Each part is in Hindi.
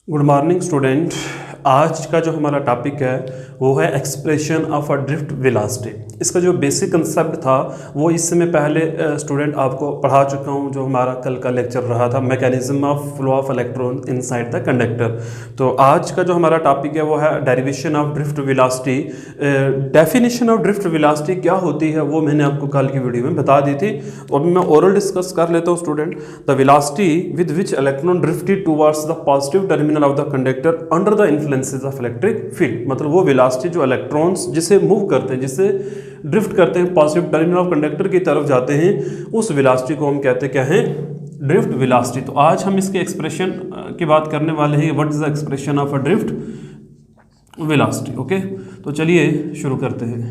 Good morning student. आज का जो हमारा टॉपिक है वो है expression of a drift velocity. इसका जो बेसिक कंसेप्ट था वो इस समय पहले स्टूडेंट आपको पढ़ा चुका हूँ, जो हमारा कल का लेक्चर रहा था mechanism of flow of electron inside the conductor. तो आज का जो हमारा टॉपिक है वो है derivation of drift velocity. Definition of drift velocity क्या होती है वो मैंने आपको कल की वीडियो में बता दी थी। तो अभी मैं ओरल डिस्कस कर लेता हूँ student. The velocity with which electron drifted towards the positive terminal of the conductor under the influences of electric field. मतलब वो वेलोसिटी जो इलेक्ट्रॉन्स जिसे मूव करते हैं, जिसे ड्रिफ्ट करते हैं, पॉजिटिव टर्मिनल ऑफ कंडक्टर की तरफ जाते हैं, उस वेलोसिटी को हम कहते क्या हैं, ड्रिफ्ट वेलोसिटी। तो आज हम इसके एक्सप्रेशन की बात करने वाले हैं। What is the expression of a drift velocity. Okay, तो चलिए शुरू करते हैं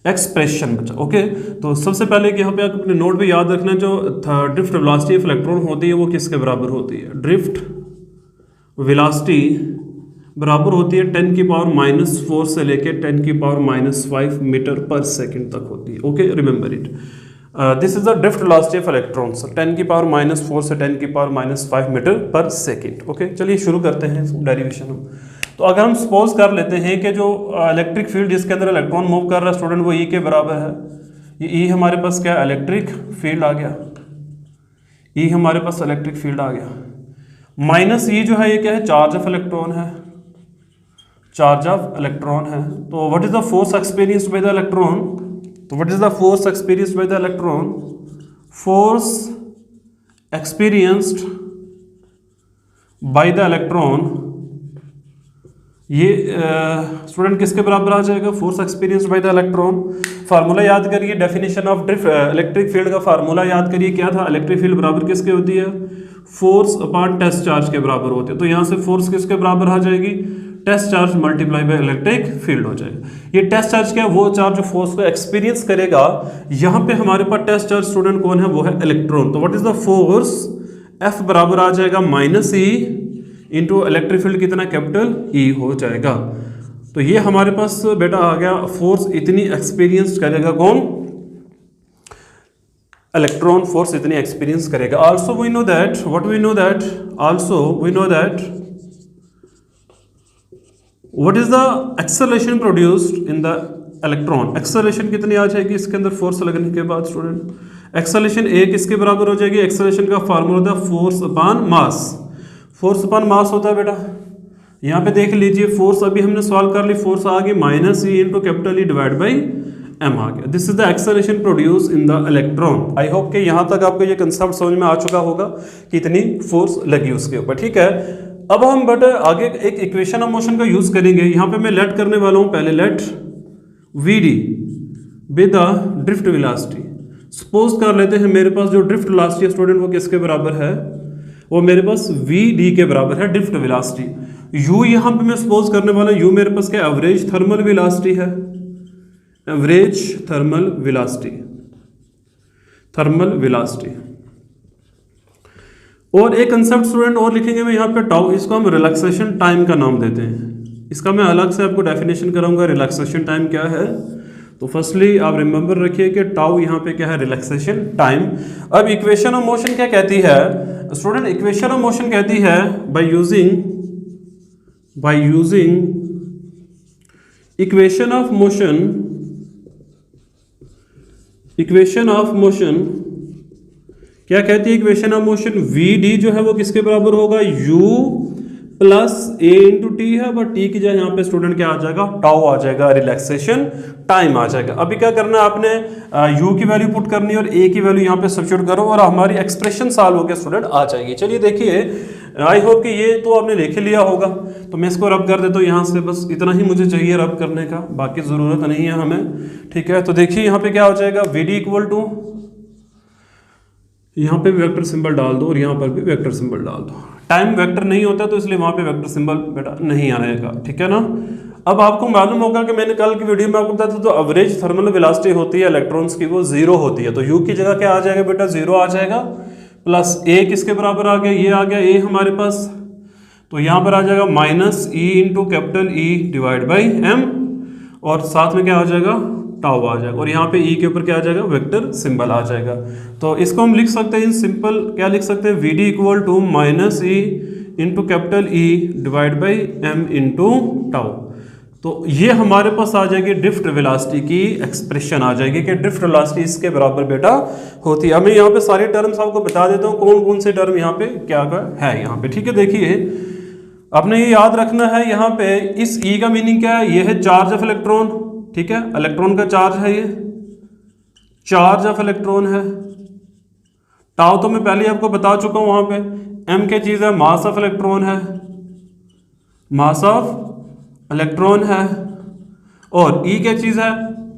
एक्सप्रेशन बच्चा। ओके, तो सबसे पहले कि यहाँ पे आप अपने नोट पे याद रखना, जो ड्रिफ्ट वेलोसिटी ऑफ इलेक्ट्रॉन होती है वो किसके बराबर होती है। ड्रिफ्ट वेलोसिटी बराबर होती है 10 की पावर -4 से लेके 10 की पावर -5 मीटर पर सेकंड तक होती है। Okay, remember it, this is the drift velocity of electrons, 10 की पावर -4 से 10 की पावर -5 मीटर पर सेकंड। ओके, चलिए शुरू करते हैं डेरिवेशन हम। तो अगर हम सपोज कर लेते हैं कि जो इलेक्ट्रिक फील्ड जिसके अंदर इलेक्ट्रॉन मूव कर रहा है स्टूडेंट, वो ई के बराबर है। ये ई हमारे पास क्या, इलेक्ट्रिक फील्ड आ गया। ई हमारे पास इलेक्ट्रिक फील्ड आ गया। माइनस ई जो है ये क्या है, चार्ज ऑफ इलेक्ट्रॉन है, चार्ज ऑफ इलेक्ट्रॉन है। तो what is the force experienced by the electron. तो what is the force experienced by the electron. Force experienced by the electron, ये स्टूडेंट किसके बराबर आ जाएगा, force experienced by the electron. Formula याद करिए, definition of drift electric field का फार्मूला याद करिए, क्या था, इलेक्ट्रिक फील्ड बराबर किसके होती है, फोर्स अपॉन टेस्ट चार्ज के बराबर होती है। तो यहाँ से फोर्स किसके बराबर आ जाएगी, test charge multiply by electric field हो जाएगा। ये टेस्ट चार्ज क्या है, वो चार्ज जो फोर्स को एक्सपीरियंस करेगा। यहाँ पे हमारे पास टेस्ट चार्ज स्टूडेंट कौन है, वो है इलेक्ट्रॉन। तो what is the force, F बराबर आ जाएगा -E इंटू इलेक्ट्रिक फील्ड कितना, कैपिटल E हो जाएगा। तो ये हमारे पास बेटा आ गया, फोर्स इतनी एक्सपीरियंस करेगा कौन, इलेक्ट्रॉन फोर्स इतनी एक्सपीरियंस करेगा। Also we know that, what we know that, also we know that what is the acceleration produced in the electron. Acceleration कितनी आ जाएगी इसके अंदर फोर्स लगने के बाद स्टूडेंट, एक्सेलरेशन ए किसके बराबर हो जाएगी, एक्सेलरेशन का फार्मूला होता है force upon mass. Force upon mass होता है बेटा, यहाँ पे देख लीजिए, फोर्स अभी हमने सॉल्व कर ली, फोर्स आ गई -E into capital E divide by m आ गया। This is the acceleration produce in the electron. I hope कि यहाँ तक आपको ये कंसेप्ट समझ में आ चुका होगा कि इतनी फोर्स लगी उसके ऊपर। ठीक है, अब हम बट आगे एक इक्वेशन ऑफ मोशन का यूज करेंगे। यहाँ पे मैं लेट करने वाला हूँ, पहले let VD with the drift velocity. Suppose कर लेते हैं मेरे पास जो ड्रिफ्ट वेलोसिटी स्टूडेंट वो किसके बराबर है, वो मेरे पास VD के बराबर है ड्रिफ्ट वेलोसिटी। U यहाँ पे मैं सपोज करने वाला, U मेरे पास क्या, एवरेज थर्मल वेलोसिटी है, average thermal velocity, thermal velocity. और एक कंसेप्ट स्टूडेंट और लिखेंगे मैं यहाँ पे टाउ, इसको हम रिलैक्सेशन टाइम का नाम देते हैं। इसका मैं अलग से आपको डेफिनेशन कराऊंगा, रिलैक्सेशन टाइम क्या है। तो फर्स्टली आप रिमेंबर रखिए कि टाउ यहाँ पे क्या है, रिलैक्सेशन टाइम। अब इक्वेशन ऑफ मोशन क्या कहती है स्टूडेंट, इक्वेशन ऑफ मोशन कहती है by using equation of motion, equation of motion क्या कहती है, इक्वेशन ऑफ मोशन VD जो है वो किसके बराबर होगा, U plus A into T है, बट टी की जगह यहाँ पे स्टूडेंट क्या आ जाएगा, टाउ आ जाएगा, रिलैक्सेशन टाइम आ जाएगा। अभी क्या करना है आपने, U की वैल्यू पुट करनी है और A की वैल्यू यहाँ पे सब्स्टिट्यूट करो और हमारी एक्सप्रेशन सॉल्व होकर स्टूडेंट आ जाएगी। चलिए देखिए, आई होप कि ये तो आपने लिख लिया होगा। तो मैं इसको रब कर देता हूँ यहाँ से, बस इतना ही मुझे चाहिए रब करने का, बाकी ज़रूरत नहीं है हमें। ठीक है, तो देखिए यहाँ पे क्या हो जाएगा, VD इक्वल टू, यहाँ पे भी वेक्टर सिंबल डाल दो और यहाँ पर भी वेक्टर सिंबल डाल दो। टाइम वेक्टर नहीं होता तो इसलिए वहाँ पे वेक्टर सिंबल बेटा नहीं आएगा। ठीक है ना। अब आपको मालूम होगा कि मैंने कल की वीडियो में आपको बताया था, तो एवरेज थर्मल वेलोसिटी होती है इलेक्ट्रॉन्स की, वो 0 होती है। तो U की जगह क्या आ जाएगा बेटा, 0 आ जाएगा, प्लस A किसके बराबर आ गया, ये आ गया A हमारे पास। तो यहाँ पर आ जाएगा -E into capital E divide by M, और साथ में क्या आ जाएगा, टाउ आ जाएगा, और यहाँ पे E के ऊपर क्या आ जाएगा, वेक्टर सिंबल आ जाएगा। तो इसको हम लिख सकते हैं सिंपल, क्या लिख सकते हैं, VD equal to -E into capital E divide by M into tau. तो ये हमारे पास आ जाएगी ड्रिफ्ट वेलोसिटी की एक्सप्रेशन आ जाएगी कि ड्रिफ्ट वेलोसिटी इसके बराबर बेटा होती है। अब मैं यहाँ पे सारी टर्म्स आपको बता देता हूँ कौन कौन से टर्म यहाँ पे क्या है यहाँ पे, ठीक है। देखिए आपने ये याद रखना है यहाँ पे इस ई का मीनिंग क्या है, ये है चार्ज ऑफ इलेक्ट्रॉन, ठीक है, इलेक्ट्रॉन का चार्ज है, ये चार्ज ऑफ इलेक्ट्रॉन है। टाउ तो मैं पहले आपको बता चुका हूं वहां पे। एम क्या चीज है, मास ऑफ इलेक्ट्रॉन है, मास ऑफ इलेक्ट्रॉन है। और ई क्या चीज है,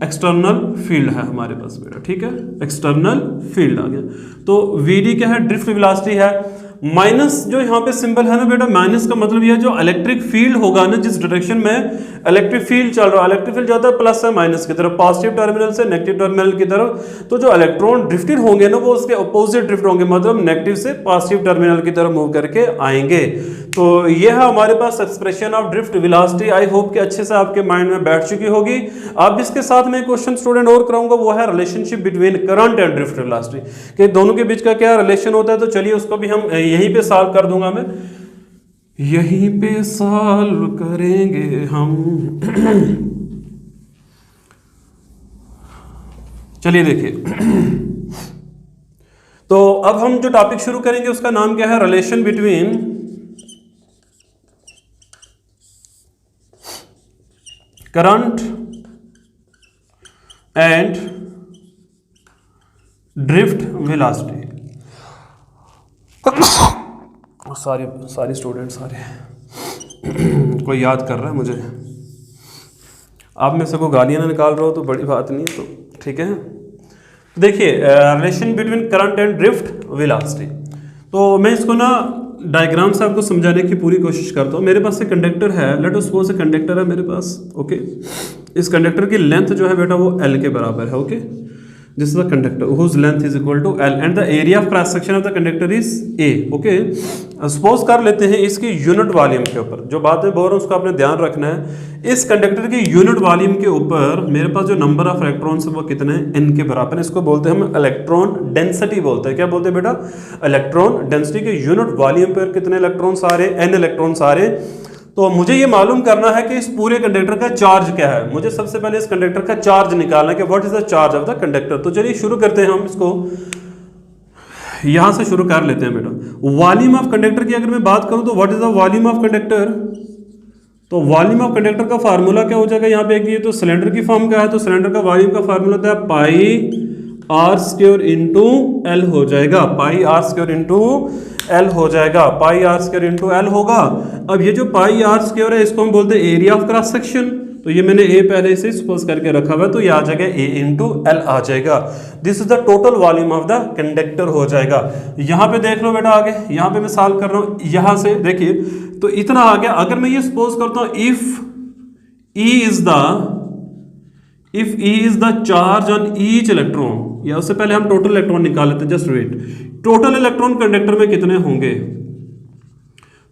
एक्सटर्नल फील्ड है हमारे पास बेटा, ठीक है, एक्सटर्नल फील्ड आ गया। तो वीडी क्या है, ड्रिफ्ट वेलोसिटी है। माइनस जो यहाँ पे सिंबल है ना बेटा, माइनस का मतलब ये है जो इलेक्ट्रिक फील्ड होगा ना, जिस डायरेक्शन में इलेक्ट्रिक फील्ड चल रहा है, इलेक्ट्रिक फील्ड जाता है प्लस से माइनस की तरफ, पॉजिटिव टर्मिनल से नेगेटिव टर्मिनल की तरफ। तो जो इलेक्ट्रॉन ड्रिफ्टेड होंगे ना वो उसके अपोजिट ड्रिफ्ट होंगे, मतलब नेगेटिव से पॉजिटिव टर्मिनल की तरफ मूव करके आएंगे। तो ये है हमारे पास expression of drift velocity. I hope कि अच्छे से आपके माइंड में बैठ चुकी होगी। अब इसके साथ में क्वेश्चन स्टूडेंट और कराऊंगा, वो है relationship between current and drift velocity, कि दोनों के बीच का क्या रिलेशन होता है। तो चलिए उसको भी हम यहीं पे सॉल्व कर दूंगा मैं, यहीं पे सॉल्व करेंगे हम। चलिए देखिए, तो अब हम जो टॉपिक शुरू करेंगे उसका नाम क्या है, relation between current and drift velocity. सारे स्टूडेंट सारे कोई याद कर रहा है मुझे, आप में से को गालियां ना निकाल रहा हो तो बड़ी बात नहीं है, तो ठीक है। देखिए relation between current and drift velocity, तो मैं इसको ना डायग्राम से आपको समझाने की पूरी कोशिश करता हूँ। मेरे पास एक कंडक्टर है, let us suppose a conductor है मेरे पास, ओके। इस कंडक्टर की लेंथ जो है बेटा वो L के बराबर है, okay. This is the conductor whose length is equal to L and the area of cross section of the conductor is A, okay. Suppose कर लेते हैं इसकी यूनिट वॉल्यूम के ऊपर, जो बात मैं बोल रहा हूँ उसको आपने ध्यान रखना है। इस कंडक्टर की यूनिट वॉल्यूम के ऊपर मेरे पास जो नंबर ऑफ इलेक्ट्रॉन्स है वो कितने हैं, n के बराबर। इसको बोलते हैं हम इलेक्ट्रॉन डेंसिटी बोलते हैं। क्या बोलते हैं बेटा, इलेक्ट्रॉन डेंसिटी के यूनिट वॉल्यूम पर कितने इलेक्ट्रॉन्स आ रहे हैं, n इलेक्ट्रॉन्स आ रहे हैं। तो मुझे ये मालूम करना है कि इस पूरे कंडक्टर का चार्ज क्या है। मुझे सबसे पहले इस कंडक्टर का चार्ज निकालना है कि what is the charge of the conductor. तो चलिए शुरू करते हैं हम इसको, यहां से शुरू कर लेते हैं बेटा। वॉल्यूम ऑफ कंडक्टर की अगर मैं बात करूं तो what is the volume of conductor. तो वॉल्यूम ऑफ कंडक्टर का फार्मूला क्या हो जाएगा, यहाँ पे एक ये तो सिलेंडर की फॉर्म का है, तो सिलेंडर का वॉल्यूम का फार्मूला होता है पाई आर स्क्वायर इंटू एल हो जाएगा, पाई आर स्क्वायर इंटू एल हो जाएगा, पाई आर स्क्वायर इंटू एल होगा। अब ये जो पाई आर स्क्वायर है इसको हम बोलते हैं एरिया ऑफ क्रॉस सेक्शन। तो ये मैंने ए पहले से सपोज करके रखा हुआ है, तो ये आ जाएगा ए इंटू एल आ जाएगा। This is the total volume of the conductor हो जाएगा। यहाँ पे देख लो बेटा आगे, यहाँ पे मैं सॉल्व कर रहा हूँ, यहाँ से देखिए तो इतना आ गया। अगर मैं ये सपोज करता हूँ if E is the charge on each electron, या उससे पहले हम टोटल इलेक्ट्रॉन निकाल लेते हैं, just wait. Total electron conductor में कितने होंगे,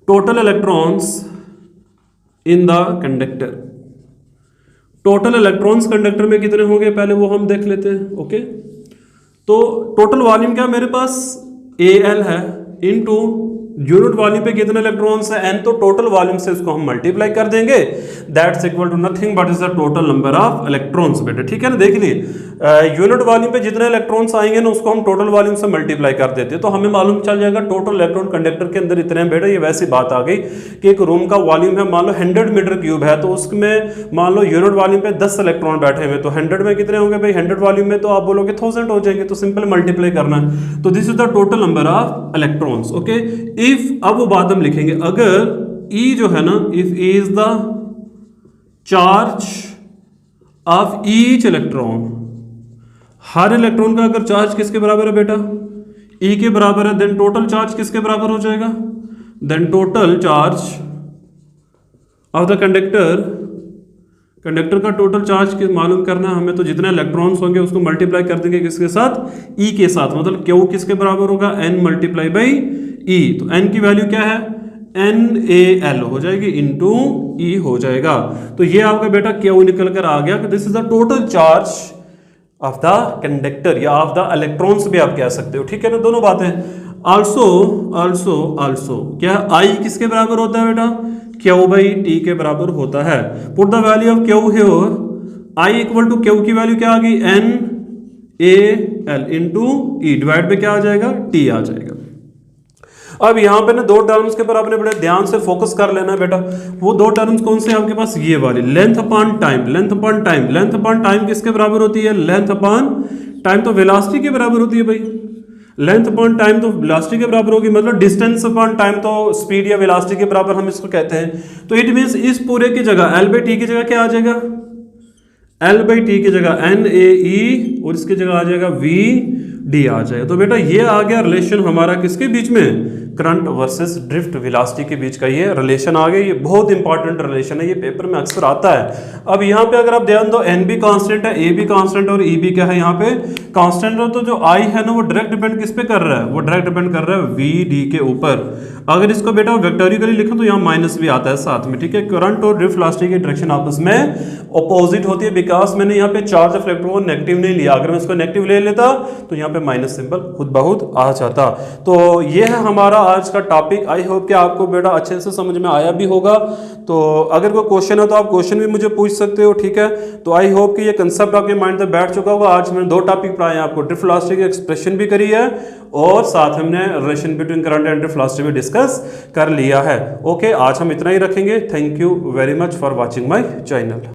total electrons in the conductor, total electrons conductor में कितने होंगे पहले वो हम देख लेते हैं, ओके। तो टोटल वॉल्यूम क्या मेरे पास AL है इनटू यूनिट वॉल्यूम पे कितने इलेक्ट्रॉन्स है n, तो टोटल वॉल्यूम से इसको हम मल्टीप्लाई कर देंगे, that's equal to nothing but is the total number of electrons बेटे, ठीक है ना। देख लिए यूनिट वॉल्यूम पे जितने इलेक्ट्रॉन्स आएंगे ना उसको हम टोटल वॉल्यूम से मल्टीप्लाई कर देते हैं, तो हमें मालूम चल जाएगा टोटल इलेक्ट्रॉन कंडक्टर के अंदर इतने हैं बेटा। ये वैसी बात आ गई कि एक रूम का वॉल्यूम है मान लो 100 मीटर क्यूब है, तो उसमें मान लो यूनिट वॉल्यूम पे 10 इलेक्ट्रॉन बैठे हुए, तो 100 में कितने होंगे भाई, 100 वॉल्यूम में तो आप बोलोगे 1000 हो जाएंगे, तो सिंपल मल्टीप्लाई करना है। तो this is the total number of electrons, okay. If अब वो बात हम लिखेंगे, अगर E जो है ना, if E is the charge of each electron, her electron का अगर चार्ज किसके बराबर है बेटा, E के बराबर है, देन टोटल चार्ज किसके बराबर हो जाएगा, then total charge of the conductor, conductor का टोटल चार्ज मालूम करना है हमें, तो जितने इलेक्ट्रॉन्स होंगे उसको मल्टीप्लाई कर देंगे किसके साथ, E के साथ, मतलब Q किसके बराबर होगा, N मल्टीप्लाई बाई E। तो N की वैल्यू क्या है, NaL हो जाएगी इंटू E हो जाएगा। तो ये आपका बेटा Q निकल कर आ गया कि this is the total charge of the conductor, या ऑफ द इलेक्ट्रॉन्स भी आप कह सकते हो, ठीक है ना, दोनों बातें। आल्सो क्या आई किसके बराबर होता है बेटा? क्यू बाई टी के बराबर होता है। Put the value of Q here, I equal to Q की वैल्यू क्या आ गई? N A L into E, divide पे क्या आ जाएगा? टी आ जाएगा। अब यहाँ पे ना दो टर्म्स के ऊपर आपने बड़े ध्यान से फोकस कर लेना है बेटा। वो दो टर्म्स कौन से आपके पास? ये वाली, length upon time. Length upon time, length upon time किसके बराबर होती है? लेंथ अपॉन टाइम तो वेलोसिटी के बराबर होती है भाई। लेंथ अपॉन टाइम तो वेलोसिटी के बराबर होगी, मतलब डिस्टेंस अपॉन टाइम तो स्पीड या वेलोसिटी के बराबर हम इसको कहते हैं। तो इट मींस इस पूरे की जगह एल बाई टी की जगह क्या आ जाएगा? एल बाई टी की जगह एन ए ई, और इसकी जगह आ जाएगा वी डी आ जाएगा। तो बेटा ये आ गया रिलेशन हमारा किसके बीच में? करंट वर्सेस ड्रिफ्ट वेलोसिटी के बीच का ये रिलेशन आ गया। ये बहुत इंपॉर्टेंट रिलेशन है, ये पेपर में अक्सर आता है। अब यहाँ पे अगर आप ध्यान दो, एन भी कांस्टेंट है, ए भी कांस्टेंट और ई भी क्या है यहाँ पे? कांस्टेंट है। तो जो आई है ना वो डायरेक्ट डिपेंड किस पे कर रहा है? वो डायरेक्ट डिपेंड कर रहा है वी डी के ऊपर। अगर इसको बेटा वेक्टोरिकली लिखो तो यहाँ माइनस भी आता है साथ में, ठीक है। करंट और ड्रिफ्ट वेलोसिटी की डायरेक्शन आपस में ऑपोजिट होती है, बिकॉज मैंने यहाँ पे चार्ज ऑफ इलेक्ट्रॉन को नेगेटिव नहीं लिया। अगर मैं इसको नेगेटिव ले लेता तो यहाँ पे माइनस सिंबल खुद बहुत आ जाता। तो ये है हमारा आज का टॉपिक। आई होप कि आपको बेटा अच्छे से समझ में आया भी होगा। तो अगर कोई क्वेश्चन है तो आप क्वेश्चन भी मुझे पूछ सकते हो, ठीक है। तो आई होप कि ये कंसेप्ट आपके माइंड में बैठ चुका होगा। आज मैंने दो टॉपिक पढ़ाए हैं आपको, ड्रिफ्ट वेलोसिटी की एक्सप्रेशन भी करी है और साथ हमने relation between current and drift velocity भी डिस्कस कर लिया है। ओके, आज हम इतना ही रखेंगे। Thank you very much for watching my channel.